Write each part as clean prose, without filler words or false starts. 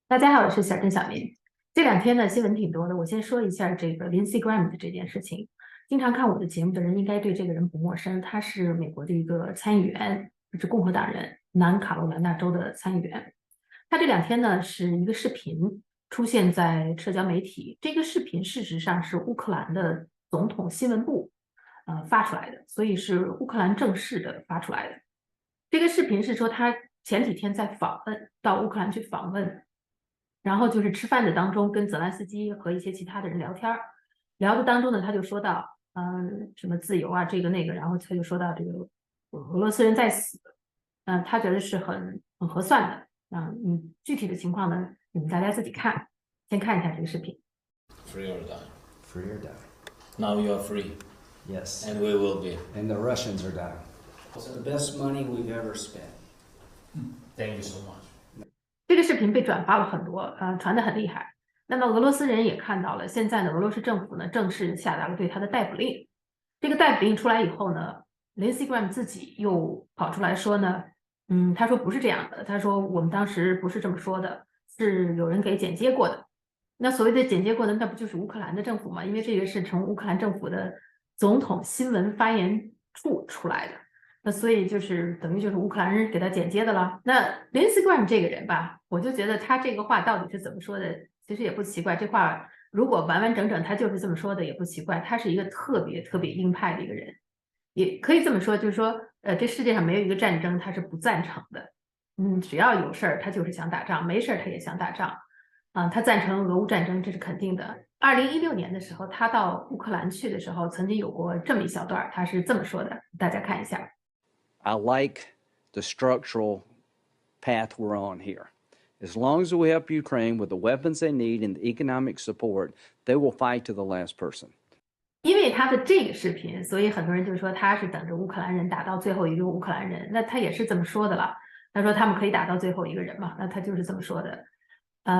大家好，我是小郑小明。这两天呢，新闻挺多的，我先说一下这个 Lindsey Graham 的这件事情。经常看我的节目的人应该对这个人不陌生，他是美国的一个参议员，是共和党人，南卡罗来纳州的参议员。他这两天呢是一个视频出现在社交媒体，这个视频事实上是乌克兰的总统新闻部发出来的，所以是乌克兰正式的发出来的。这个视频是说他前几天在访问，到乌克兰去访问。然后就是吃饭的当中跟泽连斯基和一些其他的人聊天聊的当中呢，他就说到，什么自由啊，这个那个，然后他就说到这个俄罗斯人在死，他觉得是很合算的，具体的情况呢，你们大家自己看，先看一下这个视频。Free or die. Free or die. Now you are free. Yes. And we will be. And the Russians are dying. It's the best money we've ever spent. Thank you so much. 这个视频被转发了很多，传得很厉害。那么俄罗斯人也看到了，现在呢，俄罗斯政府呢正式下达了对他的逮捕令。这个逮捕令出来以后呢，Lindsey Graham 自己又跑出来说呢，他说不是这样的，他说我们当时不是这么说的，是有人给剪接过的。那所谓的剪接过的，那不就是乌克兰的政府吗？因为这个是从乌克兰政府的总统新闻发言处出来的。那所以就是等于就是乌克兰人给他剪接的了。那 Lindsey Graham 这个人吧，我就觉得他这个话到底是怎么说的，其实也不奇怪。这话如果完完整整他就是这么说的，也不奇怪。他是一个特别特别鹰派的一个人，也可以这么说，就是说，这世界上没有一个战争他是不赞成的。只要有事儿他就是想打仗，没事儿他也想打仗。他赞成俄乌战争，这是肯定的。2016年的时候，他到乌克兰去的时候，曾经有过这么一小段，他是这么说的，大家看一下。I like the structural path we're on here. As long as we help Ukraine with the weapons they need and the economic support, they will fight to the last person. 因为他的这个视频，所以很多人就说他是等着乌克兰人打到最后一个乌克兰人。那他也是这么说的了。他说他们可以打到最后一个人嘛？那他就是这么说的。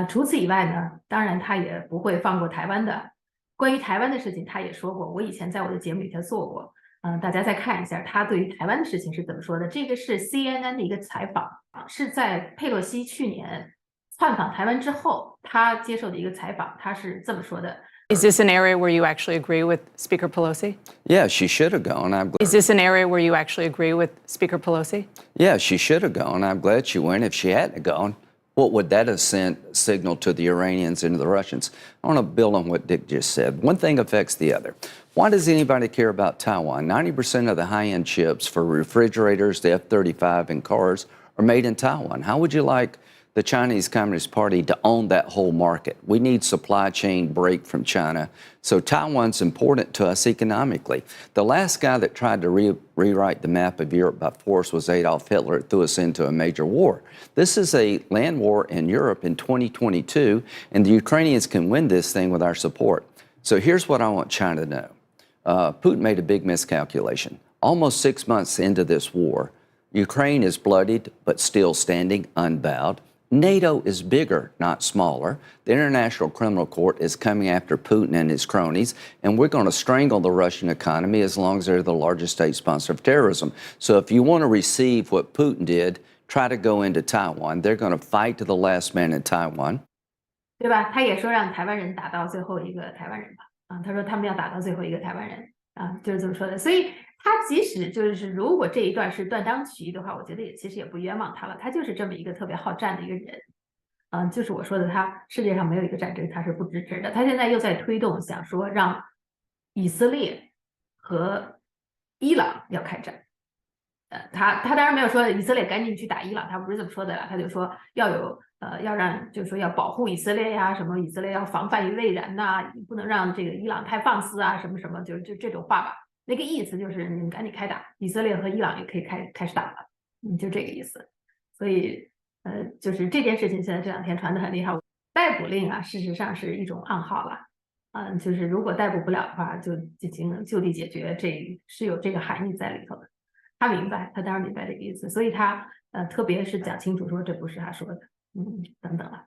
除此以外呢，当然他也不会放过台湾的。关于台湾的事情，他也说过，我以前在我的节目里头做过。大家再看一下他对于台湾的事情是怎么说的。这个是 CNN 的一个采访，是在佩洛西去年窜访台湾之后，他接受的一个采访，他是这么说的。Is this an area where you actually agree with Speaker Pelosi? Yeah, she should have gone. Is this an area where you actually agree with Speaker Pelosi? Yeah, she should have gone. I'm glad she went. If she hadn't gone, what would that have sent signal to the Iranians and to the Russians? I want to build on what Dick just said. One thing affects the other. Why does anybody care about Taiwan? 90% of the high-end chips for refrigerators, the F-35, and cars are made in Taiwan. How would you like the Chinese Communist Party to own that whole market? We need supply chain break from China. So Taiwan's important to us economically. The last guy that tried to rewrite the map of Europe by force was Adolf Hitler. It threw us into a major war. This is a land war in Europe in 2022, and the Ukrainians can win this thing with our support. So here's what I want China to know. Putin made a big miscalculation. Almost 6 months into this war, Ukraine is bloodied but still standing unbowed. NATO is bigger, not smaller. The International Criminal Court is coming after Putin and his cronies, and we're going to strangle the Russian economy as long as they're the largest state sponsor of terrorism. So if you want to receive what Putin did, try to go into Taiwan. They're going to fight to the last man in Taiwan. 对吧？他也说让台湾人打到最后一个台湾人吧。他说他们要打到最后一个台湾人就是这么说的。所以他即使就是如果这一段是断章取义的话，我觉得其实也不冤枉他了。他就是这么一个特别好战的一个人。就是我说的，他世界上没有一个战争他是不支持的。他现在又在推动，想说让以色列和伊朗要开战。他当然没有说以色列赶紧去打伊朗，他不是这么说的了。他就说要有要让，就是说要保护以色列呀，什么以色列要防范于未然呐，不能让这个伊朗太放肆啊，什么什么，就这种话吧。那个意思就是你们赶紧开打，以色列和伊朗也可以开始打了，就这个意思。所以就是这件事情现在这两天传得很厉害。逮捕令啊，事实上是一种暗号了。就是如果逮捕不了的话，就进行就地解决，这是有这个含义在里头的。他明白，他当然明白这个意思，所以他特别是讲清楚说这不是他说的，等等了。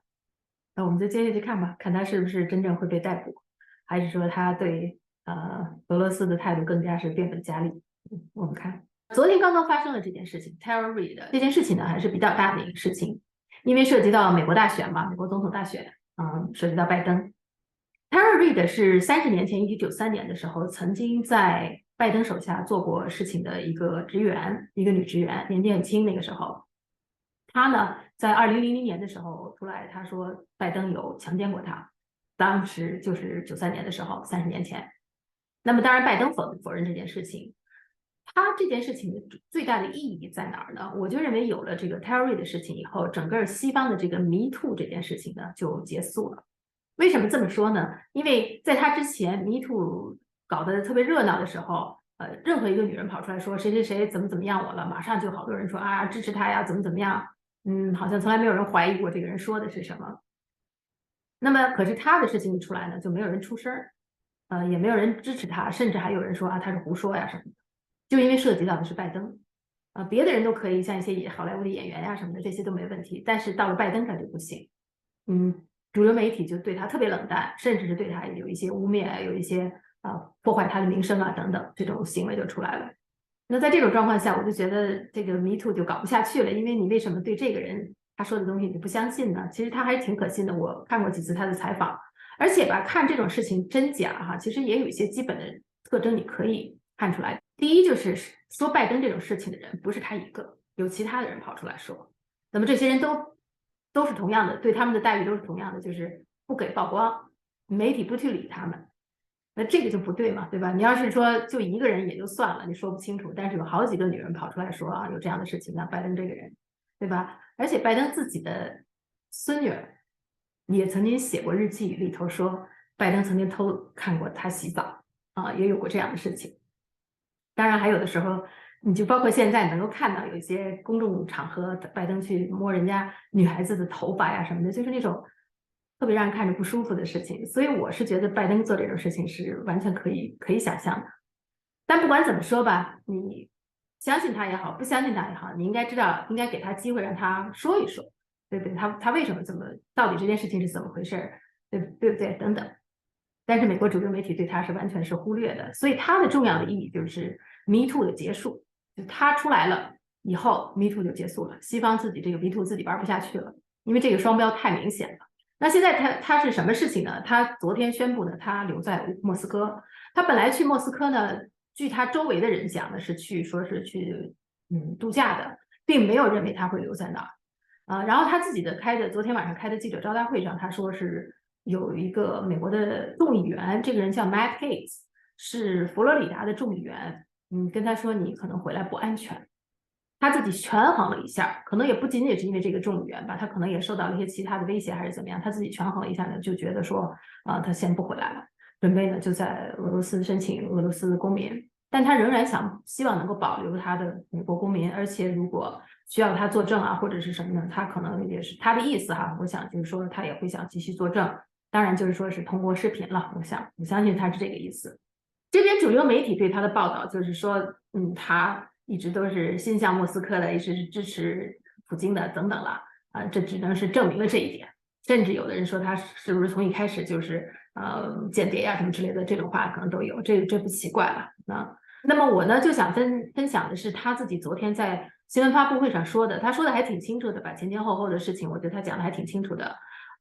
那我们就接下去看吧，看他是不是真正会被逮捕，还是说他对俄罗斯的态度更加是变本加厉。我们看昨天刚刚发生了这件事情 ，Terror Reid 这件事情呢还是比较大的一个事情。因为涉及到美国大选嘛，美国总统大选，涉及到拜登。Tara Reid 是30年前，1993年的时候，曾经在拜登手下做过事情的一个职员，一个女职员，年纪很轻那个时候。她呢，在2000年的时候出来，她说拜登有强奸过她，当时就是93年的时候，30年前。那么当然，拜登否认这件事情。他这件事情的最大的意义在哪儿呢？我就认为有了这个 Tara Reid 的事情以后，整个西方的这个 Metoo 这件事情呢就结束了。为什么这么说呢？因为在他之前 Metoo 搞得特别热闹的时候，任何一个女人跑出来说谁谁谁怎么样我了，马上就好多人说啊支持他呀，怎么样，好像从来没有人怀疑过这个人说的是什么。那么可是他的事情一出来呢，就没有人出声也没有人支持他，甚至还有人说啊他是胡说呀什么的。就因为涉及到的是拜登，别的人都可以，像一些好莱坞的演员呀什么的，这些都没问题，但是到了拜登这就不行。主流媒体就对他特别冷淡，甚至是对他有一些污蔑，有一些破坏他的名声啊等等，这种行为就出来了。那在这种状况下，我就觉得这个 Metoo 就搞不下去了，因为你为什么对这个人他说的东西你不相信呢？其实他还是挺可信的，我看过几次他的采访，而且吧，看这种事情真假其实也有一些基本的特征，你可以看出来。第一就是说拜登这种事情的人不是他一个，有其他的人跑出来说，那么这些人都是同样的，对他们的待遇都是同样的，就是不给曝光，媒体不去理他们，那这个就不对嘛，对吧？你要是说就一个人也就算了，你说不清楚，但是有好几个女人跑出来说有这样的事情，那拜登这个人，对吧？而且拜登自己的孙女儿也曾经写过日记，里头说拜登曾经偷看过他洗澡也有过这样的事情。当然还有的时候你就包括现在能够看到有一些公众场合拜登去摸人家女孩子的头发呀什么的，就是那种特别让人看着不舒服的事情。所以我是觉得拜登做这种事情是完全可以想象的。但不管怎么说吧，你相信他也好，不相信他也好，你应该知道应该给他机会让他说一说，对不对？他为什么这么，到底这件事情是怎么回事，对不对等等。但是美国主流媒体对他是完全是忽略的，所以它的重要的意义就是 Metoo 的结束，就他出来了以后 Metoo 就结束了，西方自己这个 Metoo 自己玩不下去了，因为这个双标太明显了。那现在他是什么事情呢？他昨天宣布呢，他留在莫斯科。他本来去莫斯科呢，据他周围的人讲呢，说是去度假的，并没有认为他会留在那儿然后他自己的昨天晚上开的记者招待会上，他说是有一个美国的众议员，这个人叫 Matt Gaetz， 是佛罗里达的众议员，跟他说你可能回来不安全。他自己权衡了一下，可能也不仅仅是因为这个众议员吧，他可能也受到了一些其他的威胁还是怎么样，他自己权衡了一下呢，就觉得说他先不回来了，准备呢就在俄罗斯申请俄罗斯公民，但他仍然希望能够保留他的美国公民，而且如果需要他作证或者是什么呢，他可能也是他的意思我想就是说他也会想继续作证，当然就是说是通过视频了，我相信他是这个意思。这边主流媒体对他的报道就是说他一直都是心向莫斯科的，一直是支持普京的等等了这只能是证明了这一点。甚至有的人说他是不是从一开始就是间谍什么之类的，这种话可能都有，这不奇怪了那么我呢就想分享的是他自己昨天在新闻发布会上说的，他说的还挺清楚的，把前前后后的事情我觉得他讲的还挺清楚的。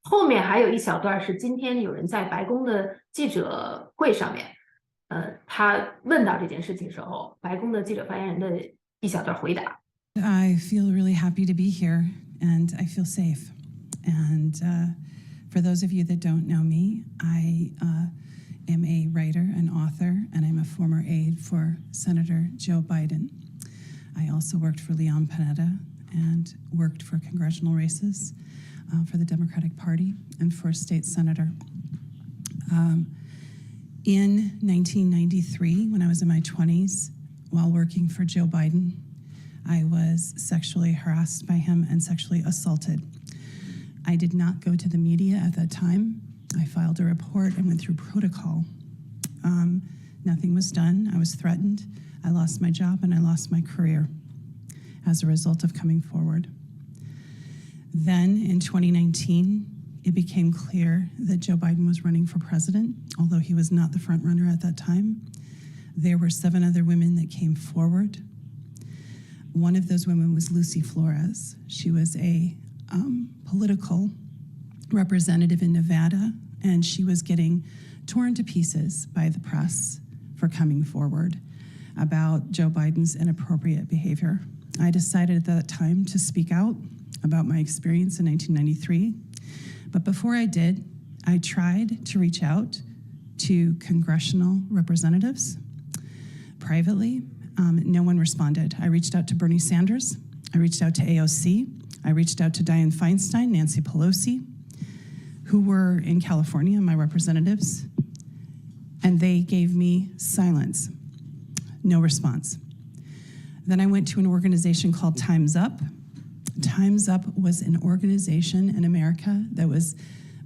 后面还有一小段是今天有人在白宫的记者会上面他问到这件事情的时候，白宫的记者发言人的一小段回答。I feel really happy to be here, and I feel safe. And for those of you that don't know me, I am a writer, an author, and I'm a former aide for Senator Joe Biden. I also worked for Leon Panetta and worked for congressional races for the Democratic Party and for state senator. In 1993, when I was in my 20s, while working for Joe Biden, I was sexually harassed by him and sexually assaulted. I did not go to the media at that time. I filed a report and went through protocol. Nothing was done. I was threatened. I lost my job and I lost my career as a result of coming forward. Then in 2019, it became clear that Joe Biden was running for president, although he was not the front runner at that time. There were 7 other women that came forward. One of those women was Lucy Flores. She was a political representative in Nevada, and she was getting torn to pieces by the press for coming forward about Joe Biden's inappropriate behavior. I decided at that time to speak out about my experience in 1993. But before I did, I tried to reach out to congressional representatives privately. No one responded. I reached out to Bernie Sanders. I reached out to AOC. I reached out to Dianne Feinstein, Nancy Pelosi, who were in California, my representatives, and they gave me silence, no response. Then I went to an organization called Time's Up. Time's Up was an organization in America that was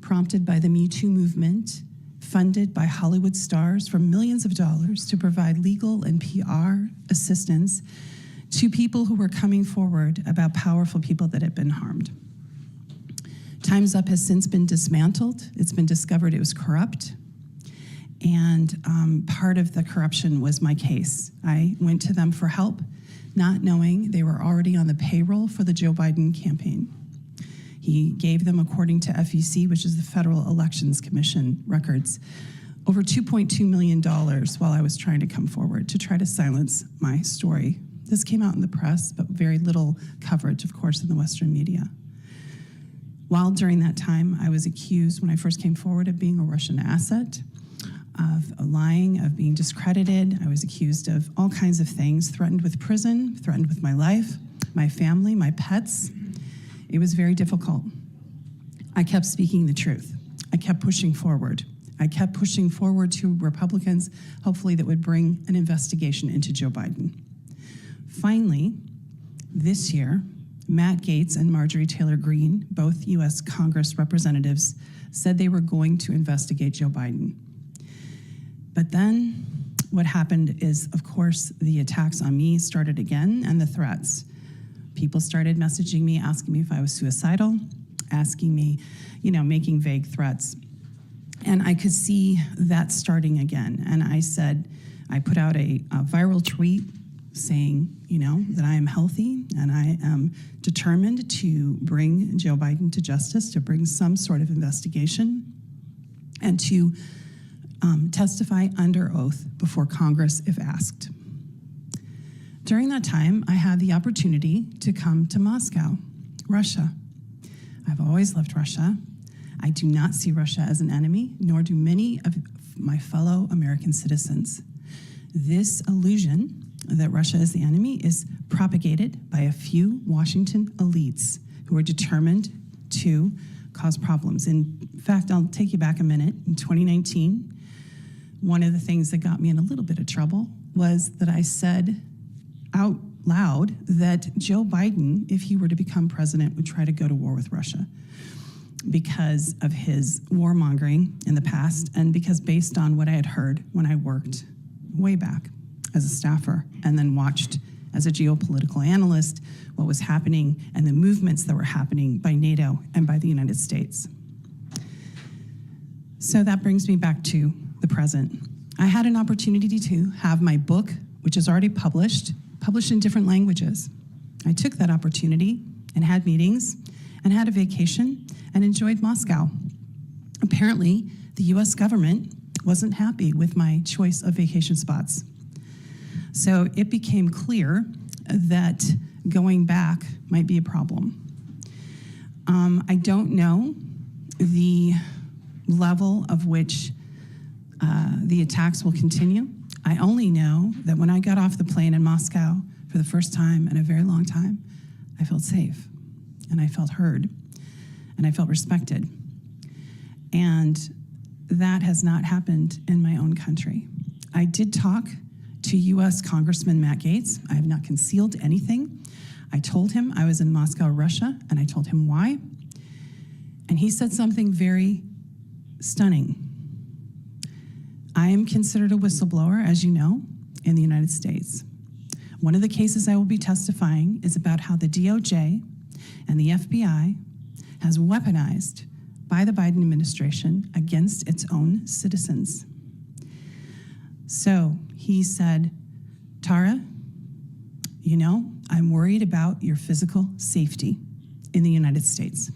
prompted by the Metoo movement, funded by Hollywood stars for millions of dollars to provide legal and PR assistance to people who were coming forward about powerful people that had been harmed. Time's Up has since been dismantled. It's been discovered it was corrupt. And part of the corruption was my case. I went to them for help, not knowing they were already on the payroll for the Joe Biden campaign. He gave them, according to FEC, which is the Federal Elections Commission records, over $2.2 million while I was trying to come forward to try to silence my story. This came out in the press, but very little coverage, of course, in the Western media. While during that time, I was accused, when I first came forward, of being a Russian asset, of lying, of being discredited. I was accused of all kinds of things, threatened with prison, threatened with my life, my family, my pets. It was very difficult. I kept speaking the truth. I kept pushing forward. I kept pushing forward to Republicans, hopefully that would bring an investigation into Joe Biden. Finally, this year, Matt Gaetz and Marjorie Taylor Greene, both U.S. Congress representatives, said they were going to investigate Joe Biden. But then what happened is, of course, the attacks on me started again and the threats. People started messaging me, asking me if I was suicidal, asking me, making vague threats. And I could see that starting again. And I said, I put out a viral tweet saying, that I am healthy and I am determined to bring Joe Biden to justice, to bring some sort of investigation, and to testify under oath before Congress if asked. During that time, I had the opportunity to come to Moscow, Russia. I've always loved Russia. I do not see Russia as an enemy, nor do many of my fellow American citizens. This illusion that Russia is the enemy is propagated by a few Washington elites who are determined to cause problems. In fact, I'll take you back a minute. In 2019, one of the things that got me in a little bit of trouble was that I said out loud that Joe Biden, if he were to become president, would try to go to war with Russia because of his warmongering in the past and because based on what I had heard when I worked way back as a staffer and then watched as a geopolitical analyst what was happening and the movements that were happening by NATO and by the United States. So that brings me back to the present. I had an opportunity to have my book, which is already published in different languages. I took that opportunity and had meetings and had a vacation and enjoyed Moscow. Apparently, the US government wasn't happy with my choice of vacation spots. So it became clear that going back might be a problem. I don't know the level of which the attacks will continue. I only know that when I got off the plane in Moscow for the first time in a very long time, I felt safe and I felt heard and I felt respected. And that has not happened in my own country. I did talk to U.S. Congressman Matt Gaetz. I have not concealed anything. I told him I was in Moscow, Russia, and I told him why. And he said something very stunning. I am considered a whistleblower, as you know, in the United States. One of the cases I will be testifying is about how the DOJ and the FBI has weaponized by the Biden administration against its own citizens. So he said, Tara, I'm worried about your physical safety in the United States.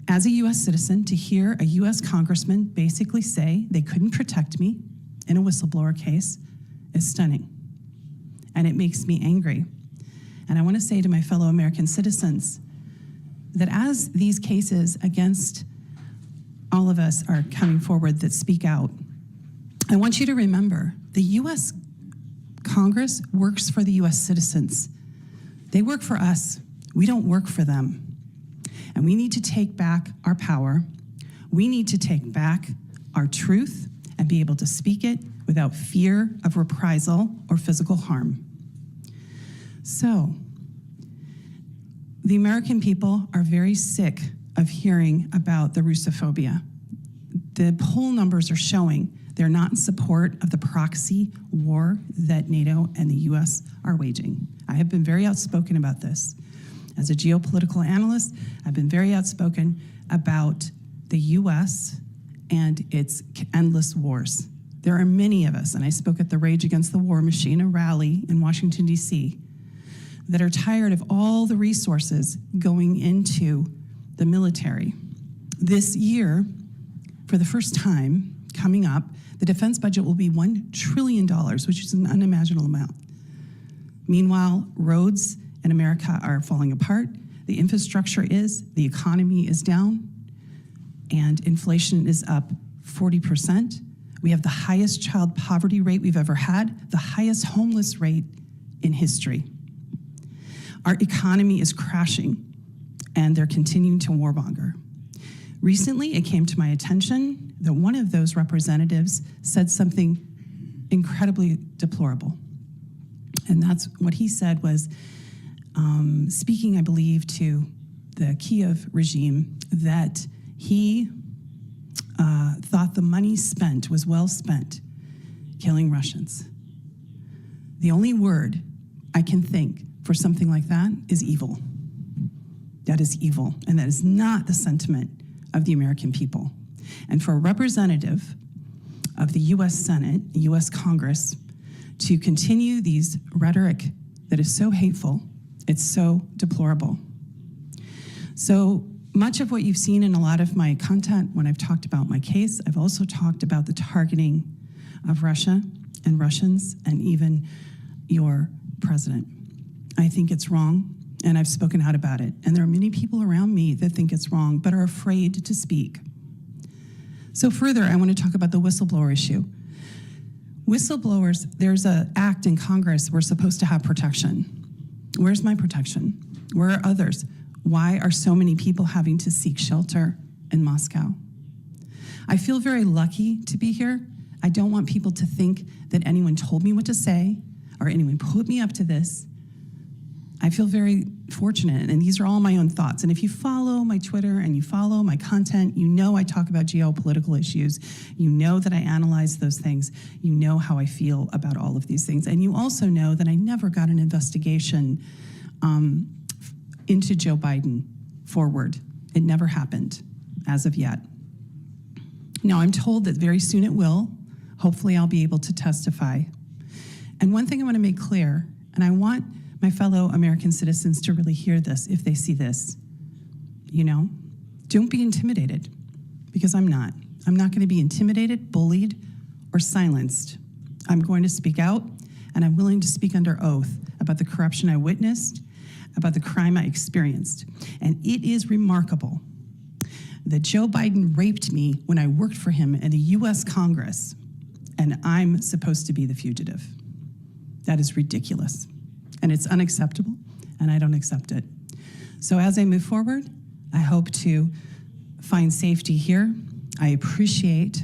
as a US citizen, to hear a US congressman basically say they couldn't protect me in a whistleblower case is stunning. And it makes me angry. And I want to say to my fellow American citizens that as these cases against all of us are coming forward that speak out, I want you to remember the US Congress works for the US citizens. They work for us. We don't work for them. And we need to take back our power. We need to take back our truth and be able to speak it without fear of reprisal or physical harm. So, the American people are very sick of hearing about the Russophobia. The poll numbers are showing they're not in support of the proxy war that NATO and the US are waging. I have been very outspoken about this. As a geopolitical analyst, I've been very outspoken about the US and its endless wars. There are many of us, and I spoke at the Rage Against the War Machine, a rally in Washington, D.C., that are tired of all the resources going into the military. This year, for the first time coming up, the defense budget will be $1 trillion, which is an unimaginable amount. Meanwhile, roads in America are falling apart. The infrastructure is, the economy is down, and inflation is up 40%. We have the highest child poverty rate we've ever had, the highest homeless rate in history. Our economy is crashing, and they're continuing to warmonger. Recently, it came to my attention that one of those representatives said something incredibly deplorable. And that's what he said was, speaking, I believe, to the Kiev regime, that he thought the money spent was well spent killing Russians. The only word I can think for something like that is evil. That is evil, and that is not the sentiment of the American people. And for a representative of the US Senate, US Congress, to continue these rhetoric that is so hateful, it's so deplorable. So much of what you've seen in a lot of my content when I've talked about my case, I've also talked about the targeting of Russia and Russians and even your president. I think it's wrong, and I've spoken out about it. And there are many people around me that think it's wrong, but are afraid to speak. So further, I want to talk about the whistleblower issue. Whistleblowers, there's an act in Congress, we're supposed to have protection. Where's my protection? Where are others? Why are so many people having to seek shelter in Moscow? I feel very lucky to be here. I don't want people to think that anyone told me what to say or anyone put me up to this. I feel very fortunate, and these are all my own thoughts. And if you follow my Twitter and you follow my content, you know I talk about geopolitical issues. You know that I analyze those things. You know how I feel about all of these things. And you also know that I never got an investigation into Joe Biden forward. It never happened as of yet. Now, I'm told that very soon it will. Hopefully, I'll be able to testify. And one thing I want to make clear, and I want my fellow American citizens to really hear this if they see this, don't be intimidated, because I'm not. I'm not going to be intimidated, bullied, or silenced. I'm going to speak out, and I'm willing to speak under oath about the corruption I witnessed, about the crime I experienced. And it is remarkable that Joe Biden raped me when I worked for him in the US Congress, and I'm supposed to be the fugitive. That is ridiculous. And it's unacceptable, and I don't accept it. So as I move forward, I hope to find safety here. I appreciate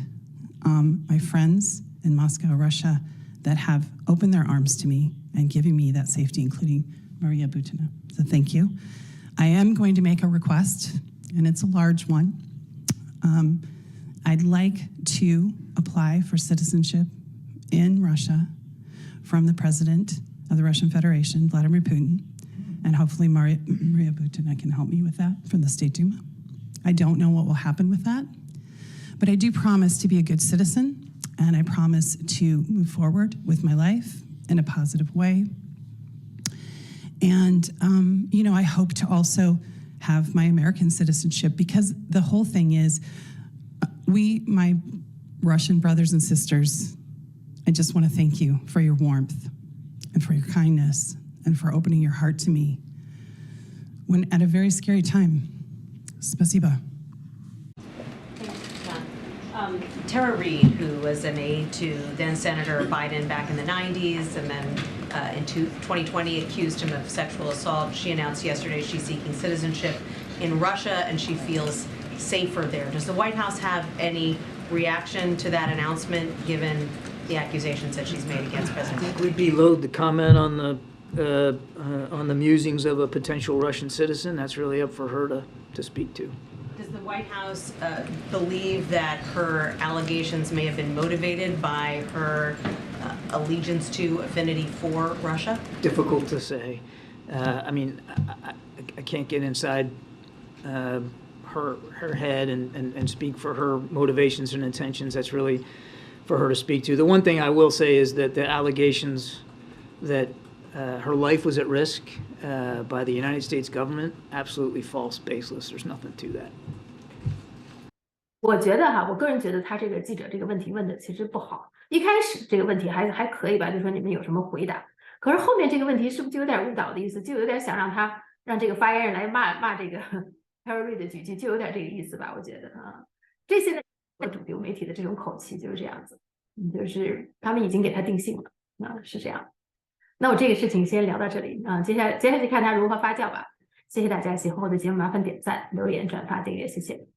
my friends in Moscow, Russia, that have opened their arms to me and giving me that safety, including Maria Butina. So thank you. I am going to make a request, and it's a large one. I'd like to apply for citizenship in Russia from the president of the Russian Federation, Vladimir Putin, and hopefully Maria Butina can help me with that from the State Duma. I don't know what will happen with that, but I do promise to be a good citizen, and I promise to move forward with my life in a positive way. And, I hope to also have my American citizenship, because the whole thing is my Russian brothers and sisters, I just want to thank you for your warmth and for your kindness and for opening your heart to me when at a very scary time. Spasiba. Tara Reid, who was an aide to then Senator Biden back in the 90s and then in 2020 accused him of sexual assault. She announced yesterday she's seeking citizenship in Russia and she feels safer there. Does the White House have any reaction to that announcement given the accusations that she's made against President Biden? We'd be loath to comment on the musings of a potential Russian citizen. That's really up for her to speak to. Does the White House believe that her allegations may have been motivated by her allegiance to, affinity for Russia? Difficult to say. I mean, I can't get inside her head and speak for her motivations and intentions. That's really for her to speak to. The one thing I will say is that the allegations that her life was at risk by the United States government, absolutely false, baseless. There's nothing to that. 我觉得哈，我个人觉得他这个记者这个问题问的其实不好。一开始这个问题还可以吧，就说你们有什么回答。可是后面这个问题是不是就有点误导的意思，就有点想让这个发言人来骂这个 Tara Reid 的语句，就有点这个意思吧？我觉得啊，这些主流媒体的这种口气就是这样子，就是他们已经给他定性了啊，是这样。那我这个事情先聊到这里啊，接下去看他如何发酵吧。谢谢大家，喜欢我的节目麻烦点赞、留言、转发、订阅，谢谢。